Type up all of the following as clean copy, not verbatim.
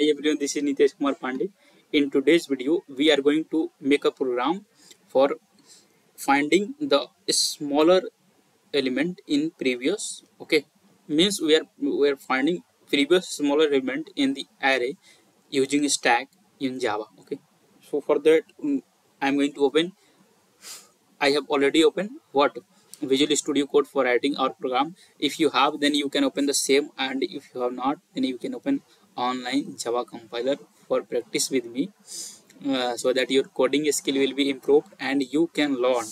Hi everyone, this is Nitesh Kumar Pandey. In today's video, we are going to make a program for finding the smaller element in previous. Okay, means we are finding previous smaller element in the array using stack in Java. Okay, so for that, I'm going to open. I have already opened what Visual Studio Code for writing our program. If you have, then you can open the same, and if you have not, then you can open online Java compiler for practice with me, so that your coding skill will be improved and you can learn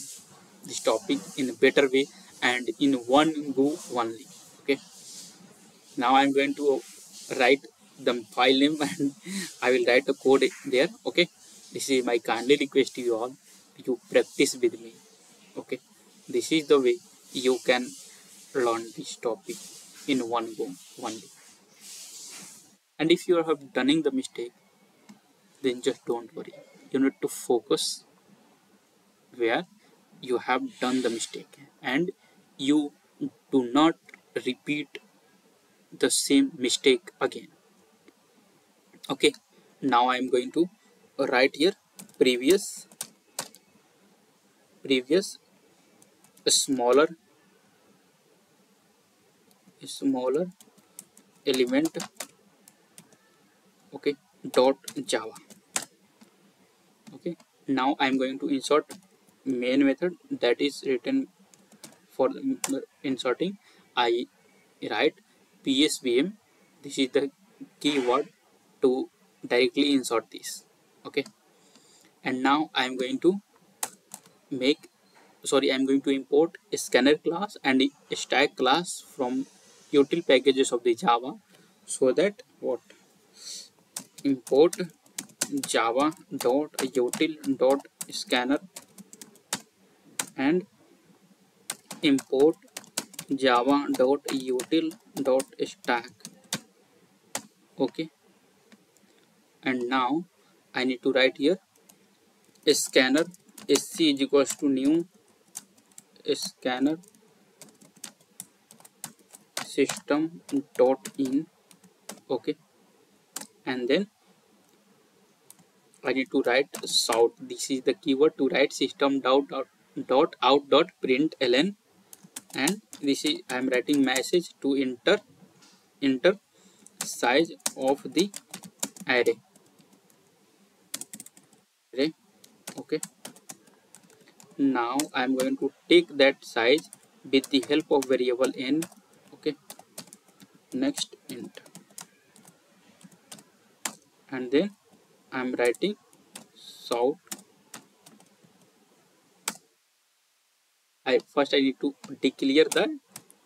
this topic in a better way and in one go only. Okay, now I'm going to write the file name and I will write the code there. Okay, this is my kindly request to you all, you practice with me. Okay, this is the way you can learn this topic in one go only. And if you have done the mistake, then just don't worry, you need to focus where you have done the mistake and you do not repeat the same mistake again. Okay, now I am going to write here previous smaller element. Okay, dot Java. Okay, now I am going to insert main method that is written for inserting. I write psvm. This is the keyword to directly insert this. Okay, and now I am going to import a scanner class and a stack class from util packages of the Java, so that what import java dot util dot scanner and import java dot util dot stack. Okay, and now I need to write here a scanner sc is equals to new scanner system dot in. Okay, and then I need to write south. This is the keyword to write system dot out dot println, and this is I am writing message to enter size of the array. Okay, now I am going to take that size with the help of variable n. Okay, next int, and then I am writing south. First I need to declare the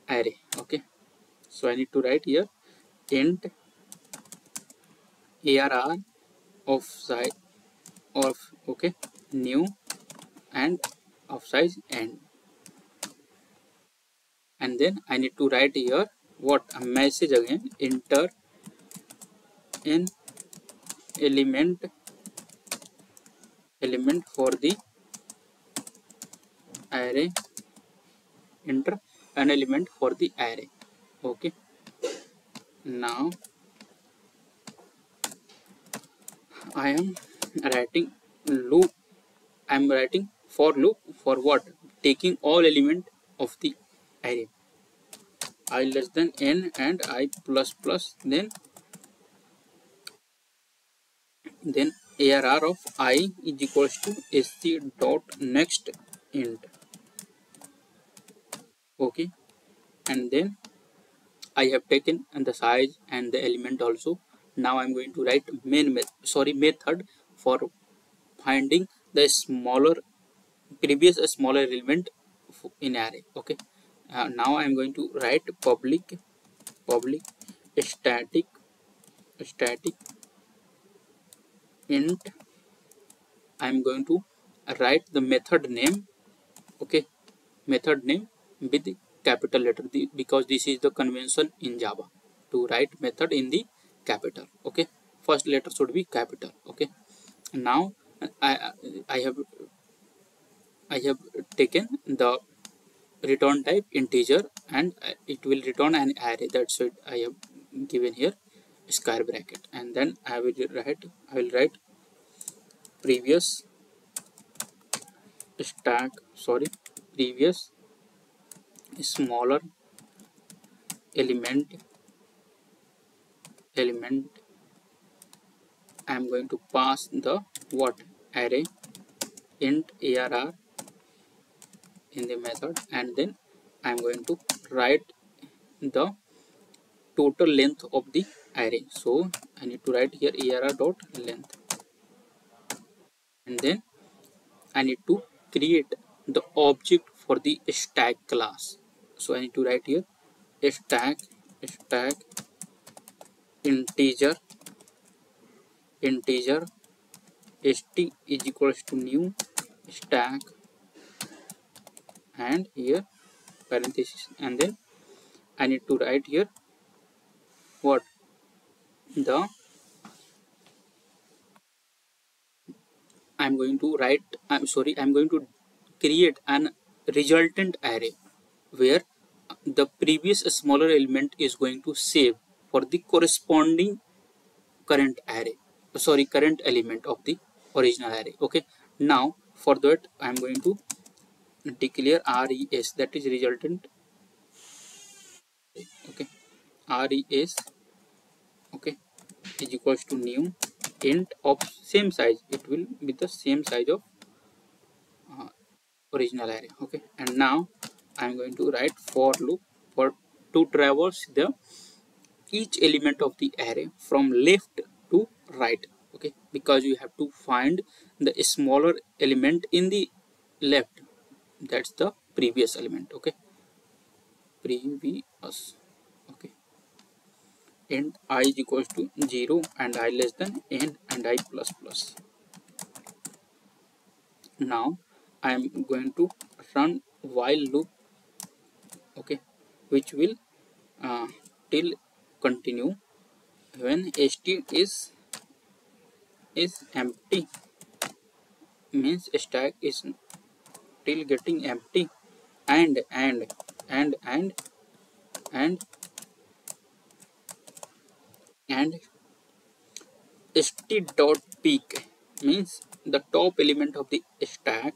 array. Okay, so I need to write here int arr of size of, okay, new and of size n, and then I need to write here what a message again, enter an element for the array, enter an element for the array. Okay, now I am writing loop. I am writing for loop for what, taking all element of the array, I less than n and I plus plus, then arr of I is equals to sc dot next int. Okay, and then I have taken the size and the element also. Now I'm going to write method for finding the previous smaller element in array. Okay, now I'm going to write public static int. I'm going to write the method name. Okay, method name with capital letter, because this is the convention in Java to write method in the capital. Okay, first letter should be capital. Okay, now I have taken the return type integer and it will return an array. That's what I have given here. square bracket, and then I will write previous stack, sorry, previous smaller element. I am going to pass the what array int arr in the method, and then I am going to write the total length of the array. So I need to write here arr dot length, and then I need to create the object for the stack class. So I need to write here stack integer st is equals to new stack, and here parenthesis, and then I need to write here what the I'm going to write, I'm going to create an resultant array where the previous smaller element is going to save for the corresponding current array, current element of the original array. Okay, now for that I'm going to declare res, that is resultant. Okay, res, okay, is equals to new int of same size, it will be the same size of original array. Okay, and now I'm going to write for loop for to traverse the each element of the array from left to right. Okay, because you have to find the smaller element in the left, that's the previous element. Okay, previous. Okay, and I is equals to 0 and I less than n and I plus plus. Now I am going to run while loop, okay, which will till continue when st is empty, means stack is till getting empty, and and and st dot peak means the top element of the stack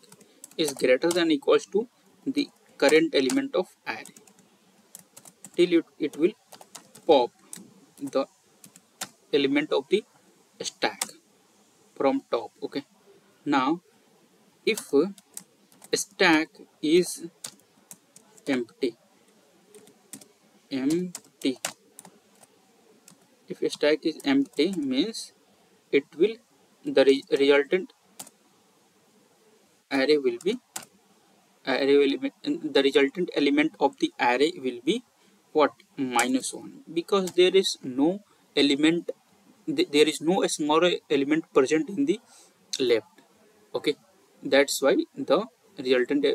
is greater than equals to the current element of array till it will pop the element of the stack from top. Okay, now if stack is empty, if stack is empty means it will the resultant array will be the resultant element of the array will be what, -1, because there is no element, there is no smaller element present in the left. Okay, that's why the resultant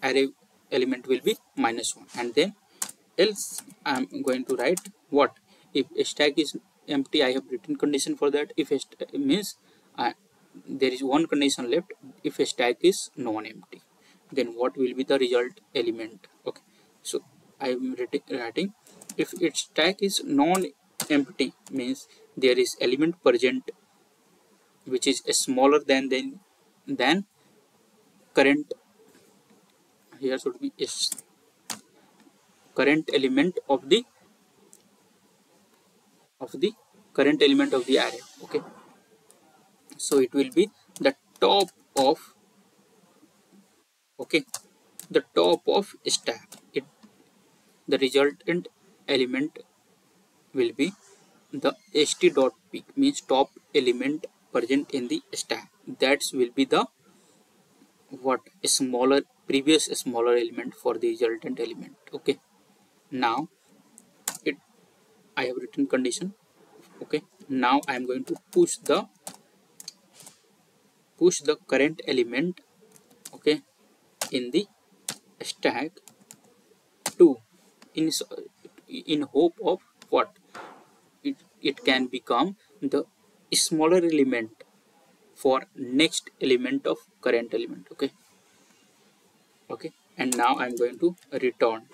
array element will be -1, and then else I'm going to write what, if a stack is empty, I have written condition for that. If a means there is one condition left, if a stack is non-empty, then what will be the result element. Okay, so I am writing if its stack is non-empty means there is element present which is smaller than current, here should be is current element of the current element of the array. Okay, so it will be the top of, okay, the top of stack. The resultant element will be the st dot peak, means top element present in the stack, that will be the what, smaller, previous smaller element for the resultant element. Okay, now it I have written condition. Okay, now I am going to push the current element, okay, in the stack to in hope of what, it can become the smaller element for next element of current element. Okay, okay, and now I'm going to return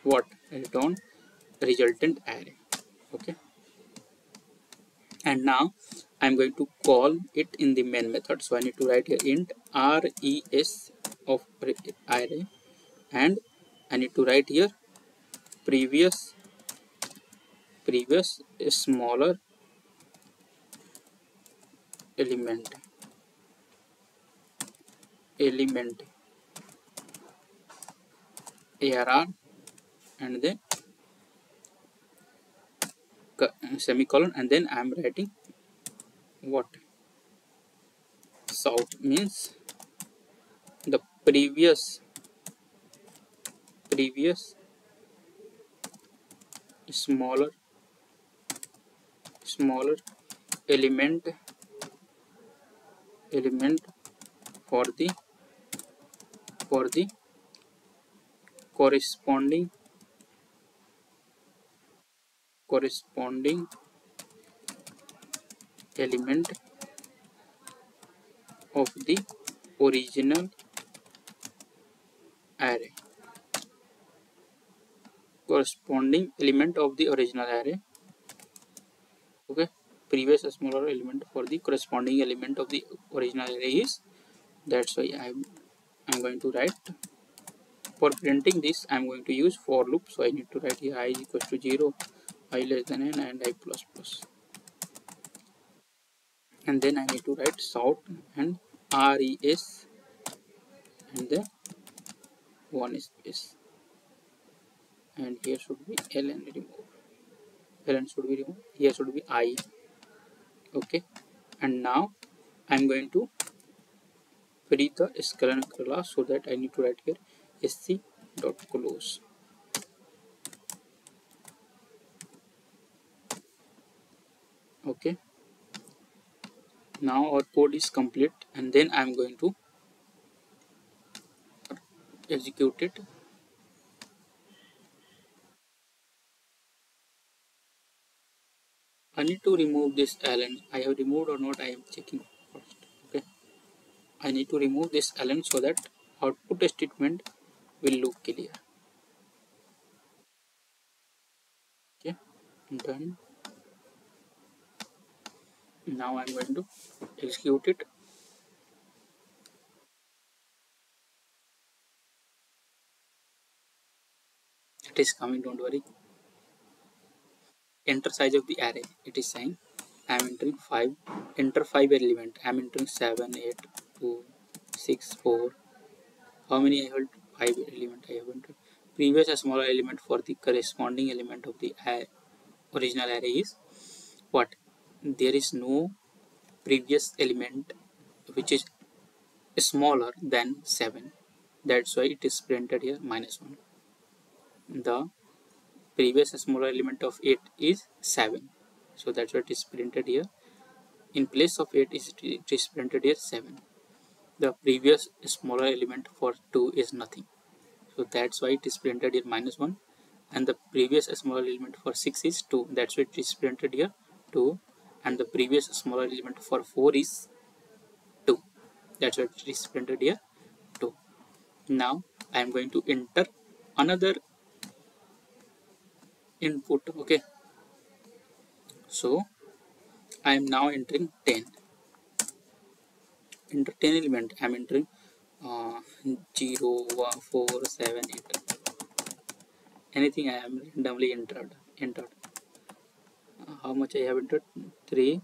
what, return resultant array. Okay, and now I'm going to call it in the main method. So I need to write here int res of array, and I need to write here previous smaller element arr, and then semicolon, and then I'm writing what south means the previous smaller element for the corresponding element of the original array. Corresponding element of the original array. Okay, previous smaller element for the corresponding element of the original array is, that's why I'm going to write. For printing this, I'm going to use for loop. So I need to write here I is equals to 0, I less than n, and I plus plus. And then I need to write south and res, and then one space. And here should be ln remove. Ln should be removed. Here should be I. Okay. And now I'm going to free the scalar class, so that I need to write here sc dot close. Okay, now our code is complete, and then I'm going to execute it. I need to remove this ln. I have removed or not, I am checking first. Okay, I need to remove this ln so that output statement will look clear. Okay, done. Now I'm going to execute it. It is coming, don't worry. Enter size of the array, it is saying I am entering 5. Enter 5 element. I am entering 7, 8, 2, 6, 4. How many I hold? 5 element I have entered. Previous smaller element for the corresponding element of the original array is what? There is no previous element which is smaller than 7. That's why it is printed here -1. The previous smaller element of 8 is 7. So that's what is printed here. In place of 8 it is printed here 7. The previous smaller element for 2 is nothing. So that's why it is printed here -1. And the previous smaller element for 6 is 2. That's why it is printed here 2. And the previous smaller element for 4 is 2. That's why it is printed here 2. Now I am going to enter another input. Okay, so I am now entering 10. Enter 10 element. I am entering 0, 1, 4, 7, 8. Anything I am randomly entered. How much I have entered? 3,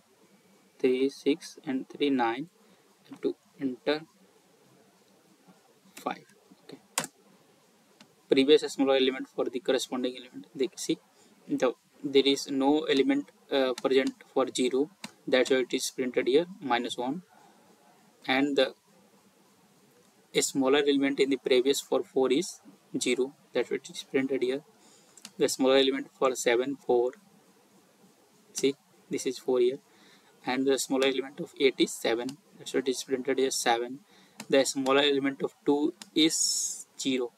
3, 6, and 3, 9. I have to enter 5. Okay. Previous smaller element for the corresponding element. See, there is no element present for 0. That's why it is printed here -1. And the a smaller element in the previous for 4 is 0. That's what is printed here. The smaller element for 7, 4. See, this is 4 here. And the smaller element of 8 is 7. That's what is printed here 7. The smaller element of 2 is 0.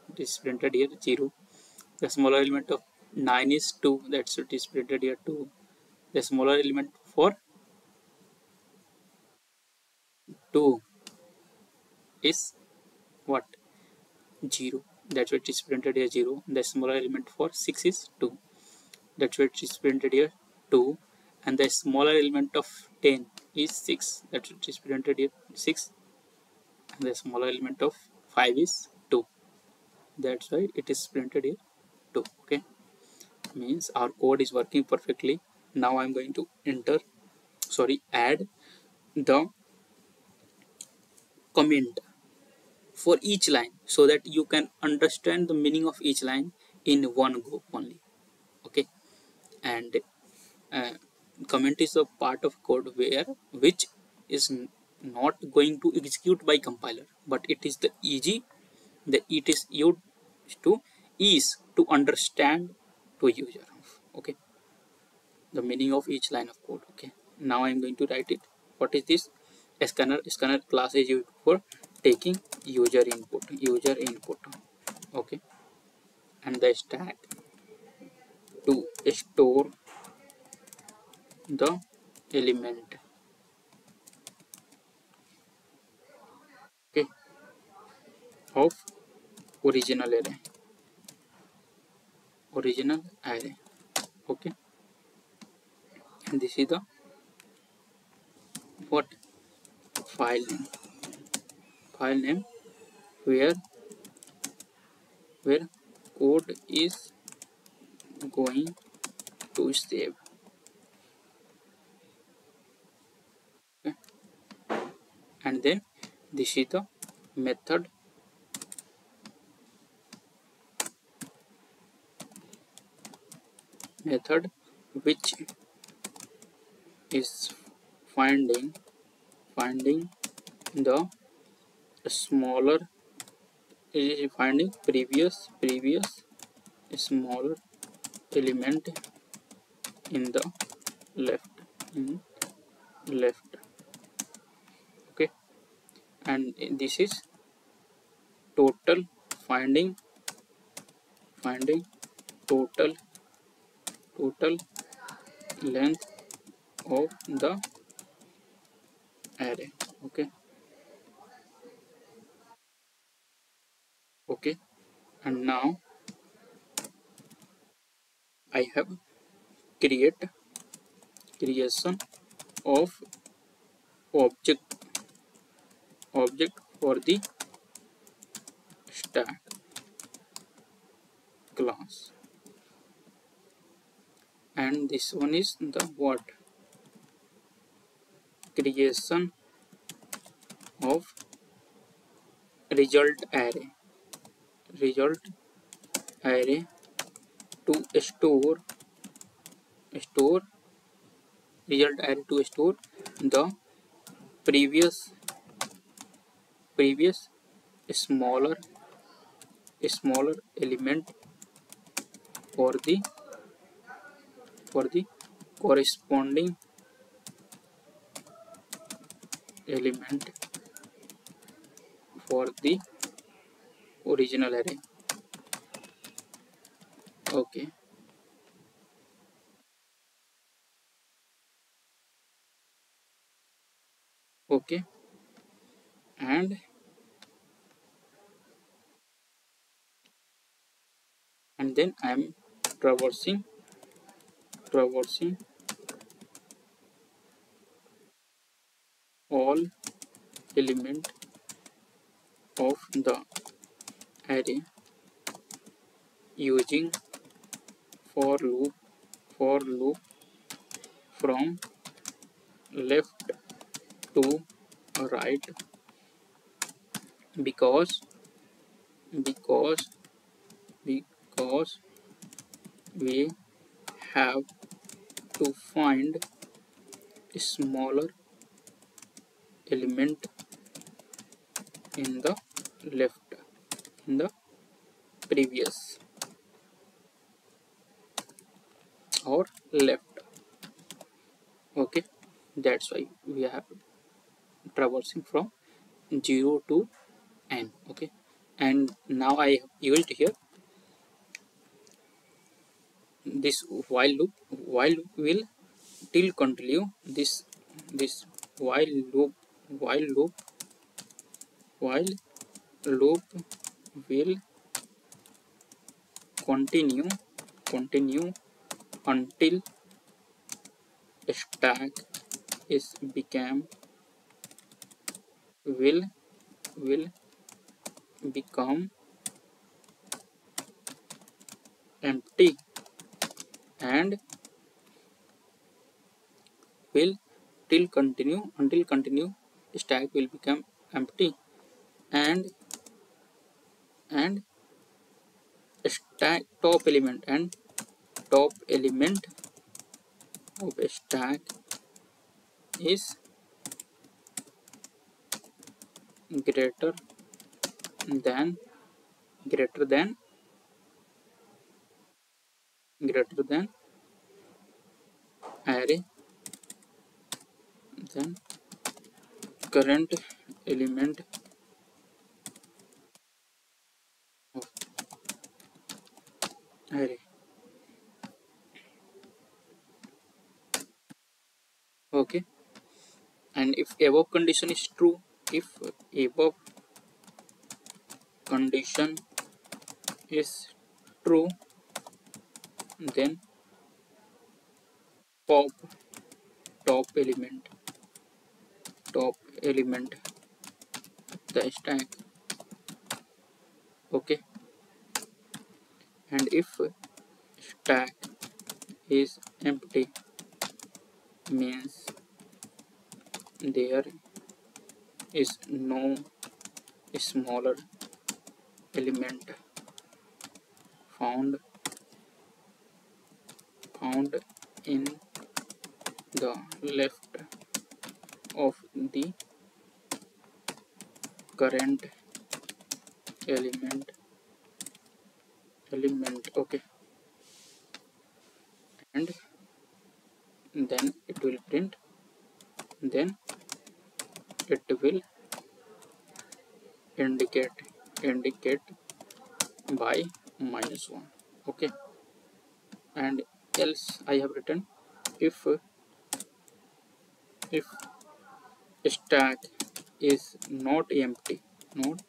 It is printed here 0. The smaller element of 9 is 2. That's what is printed here 2. The smaller element for 2 is what? 0. That's what is printed here 0. The smaller element for 6 is 2. that's why it is printed here 2, and the smaller element of 10 is 6, that's why it is printed here 6, and the smaller element of 5 is 2, that's why it is printed here 2. Okay, means our code is working perfectly. Now I'm going to add the comment for each line so that you can understand the meaning of each line in one go only. Okay, and uh, comment is a part of code which is not going to execute by compiler, but it is it is used to ease to understand to user. Okay, the meaning of each line of code. Okay, now I'm going to write it. What is this? Scanner class is used for taking user input. Okay, and the stack to store the element. Okay, of original array. Okay, and this is the what file name where code is going to save. Okay, and then this is the method which is finding the smaller finding previous smaller element in the left in left. Okay, and this is total finding total length of the array. Okay, and now I have creation of object for the stack class, and this one is the what creation of result array to store result array to store the previous smaller element for the corresponding element for the original array. Okay, and then I am traversing all element of the array using for loop from left to right, because we have to find smaller element in the left in the previous or left. Okay, that's why we have traversing from 0 to n. Okay, and now I have used here this while loop will till continue this while loop while loop while loop will continue until stack is become will become empty, and will till continue until continue stack will become empty, and stack top element of a stack is greater than greater than greater than array than current element of array. Okay, and if above condition is true, if above condition is true, then pop top element top element the stack. Okay, and if stack is empty, means there is no smaller element found in the left of the current element. Okay, and then it will print, then it will indicate by -1. Okay, and else I have written, if stack is not empty means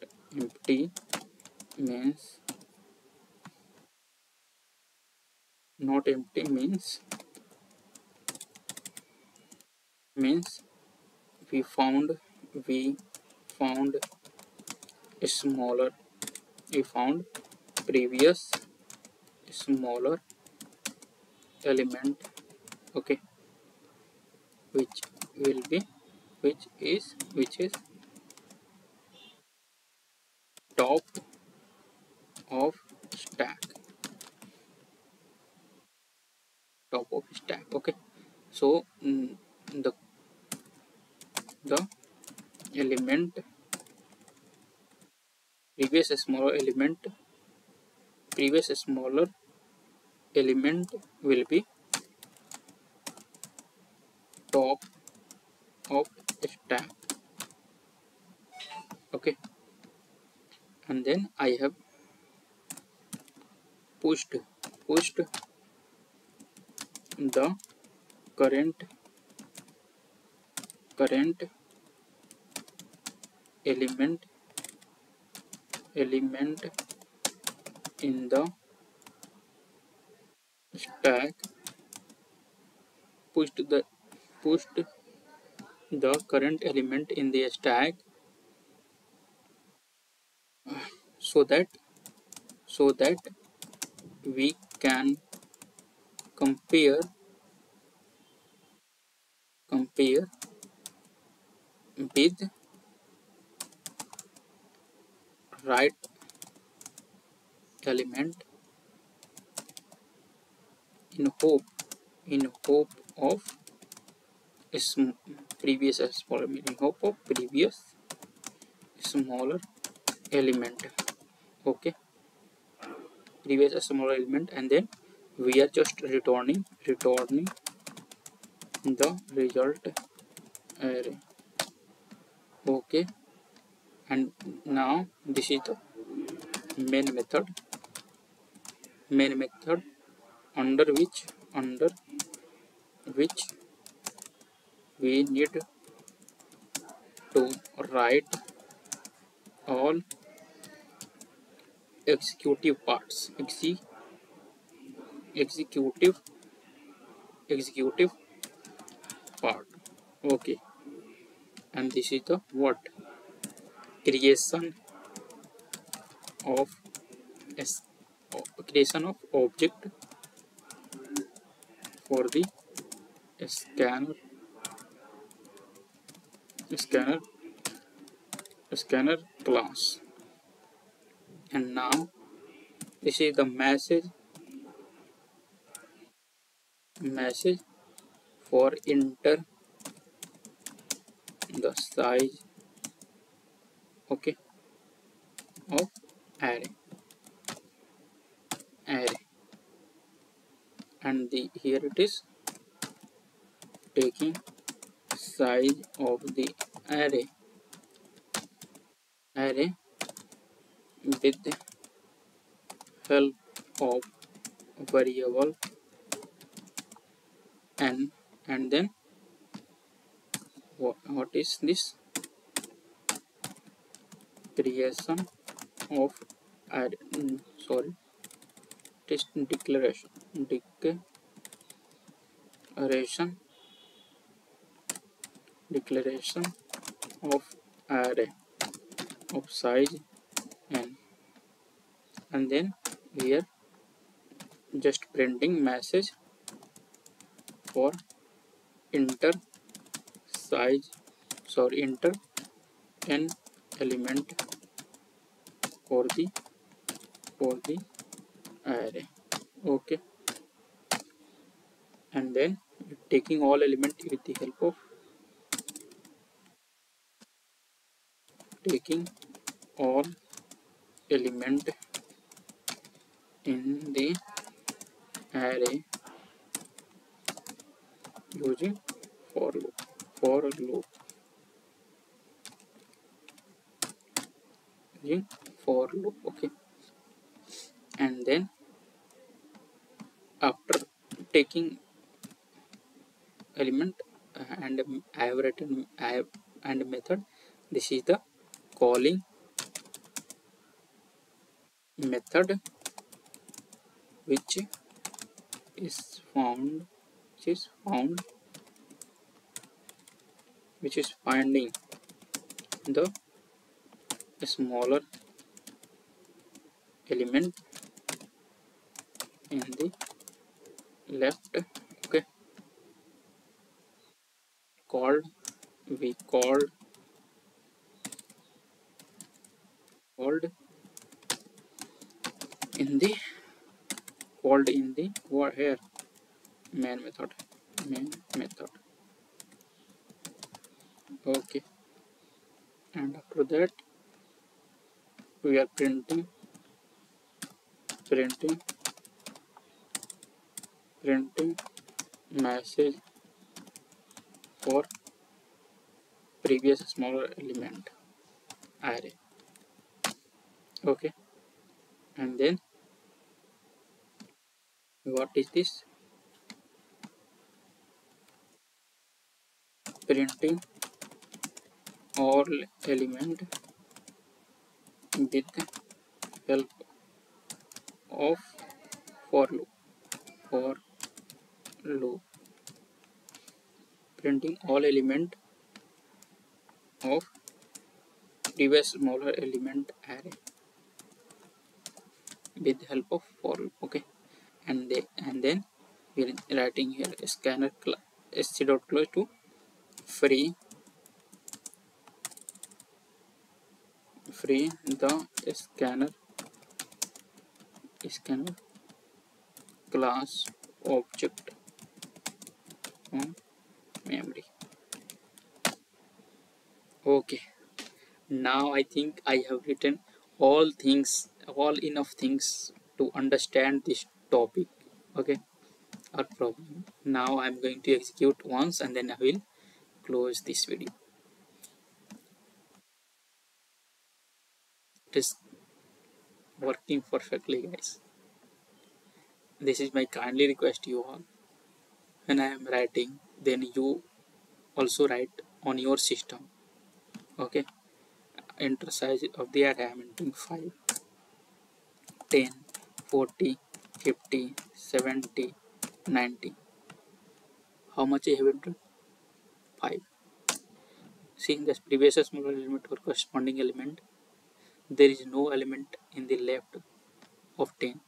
not empty means we found smaller we found previous smaller element. Okay, which will be which is top of stack Okay, so the element previous smaller element will be top of stack. Okay, and then I have pushed the current element in the stack pushed the current element in the stack, so that we can compare with right element in hope of previous smaller meaning hope of previous smaller element. Okay, previous smaller element, and then we are just returning the result array. Okay, and now this is the main method under which we need to write all executive parts executive part. Okay, and this is the what creation of s creation of object for the scanner scanner scanner class. And now this is the message for enter the size, okay, of array, and the here it is taking size of the array with the help of variable n. And then what is this creation of sorry, it is declaration of array of size n. And then here just printing message for enter enter n element for the array, okay. And then taking all element with the help of taking all element in the array using for loop using for loop, okay. And then after taking element and I have written and method, this is the calling method which is found which is finding the smaller element in the left, okay. We called in the here main method, okay. And after that we are printing message for previous smaller element array, okay. And then what is this printing all element with help of for loop printing all element of previous smaller element array with help of for loop, okay. And then we are writing here scanner sc dot close to free the scanner class object on memory, okay. Now I think I have written all enough things to understand this topic, okay, or problem. Now I'm going to execute once and then I will close this video. It is working perfectly, guys. This is my kindly request to you all. When I am writing, then you also write on your system, okay. Enter size of the array I am entering 5, 10, 40, 50, 70, 90. How much I have entered? 5. See, in the previous smaller element or corresponding element, there is no element in the left of 10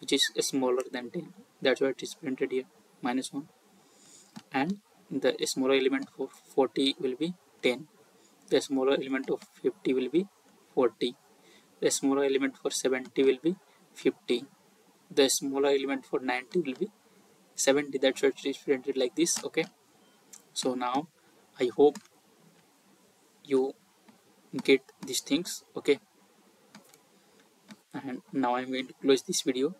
which is smaller than 10. That's why it is printed here -1. And the smaller element for 40 will be 10. The smaller element of 50 will be 40. The smaller element for 70 will be 50. The smaller element for 90 will be 70. That's why it is printed like this. Okay. So now I hope you get these things. Okay. And now I'm going to close this video.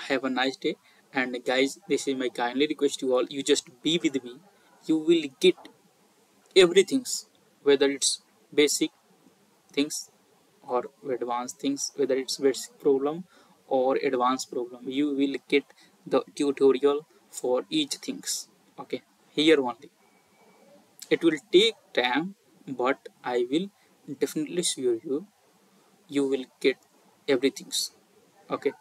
Have a nice day. And guys, this is my kindly request to all. You just be with me. You will get everything, whether it's basic things or advanced things, whether it's basic problem or advanced problem. You will get the tutorial for each things. Okay, here only. It will take time, but I will definitely assure you, you will get everything. Okay,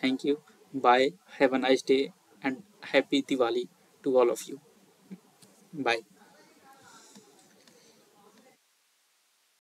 thank you. Bye. Have a nice day and happy Diwali to all of you. Bye.